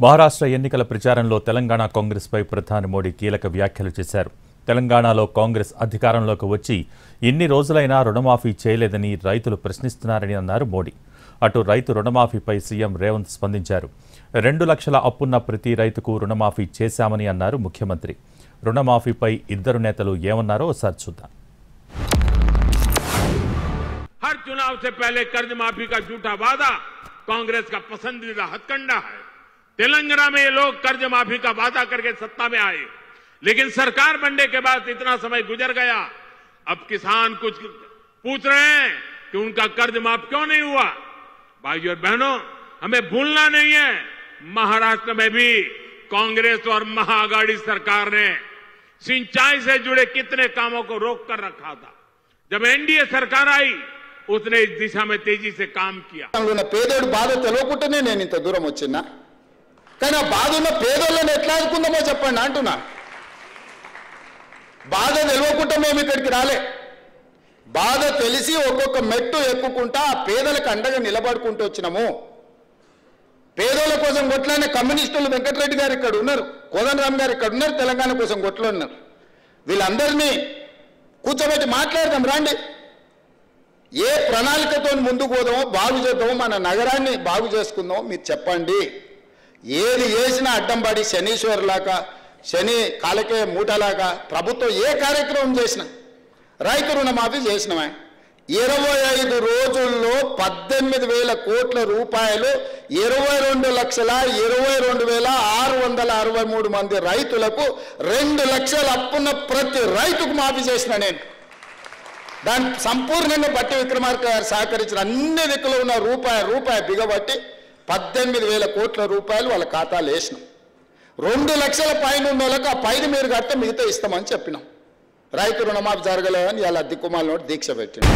మహారాష్ట్ర ఎన్నికల ప్రచారంలో తెలంగాణ కాంగ్రెస్పై ప్రధాని మోడీ కీలక వ్యాఖ్యలు చేశారు. తెలంగాణలో కాంగ్రెస్ అధికారంలోకి వచ్చి ఎన్ని రోజులైనా రుణమాఫీ చేయలేదని రైతులు ప్రశ్నిస్తున్నారని అన్నారు మోడీ. అటు రైతు రుణమాఫీపై సీఎం రేవంత్ స్పందించారు. 2 లక్షల అప్పున్న ప్రతి రైతుకు రుణమాఫీ చేశామని అన్నారు ముఖ్యమంత్రి. రుణమాఫీపై ఇద్దరు నేతలు ఏమన్నారో ఒకసారి చూద్దాం. हर चुनाव से पहले कर्ज माफी का झूठा वादा कांग्रेस का पसंदीदा हथकंडा है। तेलंगाना में ये लोग कर्ज माफी का वादा करके सत्ता में आए, लेकिन सरकार बनने के बाद इतना समय गुजर गया, अब किसान कुछ पूछ रहे हैं कि उनका कर्ज माफ क्यों नहीं हुआ। भाइयों और बहनों, हमें भूलना नहीं है, महाराष्ट्र में भी कांग्रेस और महाआघाड़ी सरकार ने सिंचाई से जुड़े कितने कामों को रोक कर रखा था। जब एनडीए सरकार आई, उसने इस दिशा में तेजी से काम किया. పేదోడు బాధ తెలియకుండానే నేను ఇంత దూరం వచ్చినా, కానీ ఆ బాధ ఉన్న పేదోళ్ళని ఎట్లా ఆదుకుందామో చెప్పండి అంటున్నా. బాధ తెలియకుండా మేము ఇక్కడికి రాలే. బాధ తెలిసి ఒక్కొక్క మెట్టు ఎక్కుకుంటా ఆ పేదలకు అండగా నిలబడుకుంటూ వచ్చినాము. పేదోళ్ళ కోసం కొట్లాడిన కమ్యూనిస్టులు వెంకటరెడ్డి గారు ఇక్కడ ఉన్నారు, కోదండరామ్ గారు ఇక్కడ ఉన్నారు, తెలంగాణ కోసం కొట్లాడినారు. వీళ్ళందరినీ కూర్చోబెట్టి మాట్లాడదాం రండి. ఏ ప్రణాళికతో ముందుకు పోదామో, బాగు చేద్దామో, మన నగరాన్ని బాగు చేసుకుందామో మీరు చెప్పండి. ఏది చేసినా అడ్డం పడి శనీశ్వరులాగా, శని కాలకే మూటలాగా ప్రభుత్వం ఏ కార్యక్రమం చేసినా, రైతు రుణమాఫీ చేసినామే 25 రోజుల్లో 18,000 కోట్ల రూపాయలు 22,22,663 మంది రైతులకు 2 లక్షల అప్పున్న ప్రతి రైతుకు మాఫీ చేసిన నేను. దాని సంపూర్ణంగా బట్టి విక్రమార్క గారు సహకరించిన అన్ని దిక్కులో ఉన్న రూపాయి బిగబట్టి 18,000 కోట్ల రూపాయలు వాళ్ళ ఖాతాలు వేసినాం. 2 లక్షల పైన ఉన్న వాళ్ళకి ఆ పైన మీరు కడితే మిగతా ఇస్తామని చెప్పినాం. రైతు రుణమాఫీ జరగలేదని ఇలా దిక్కుమాల నోటి దీక్ష పెట్టినాం.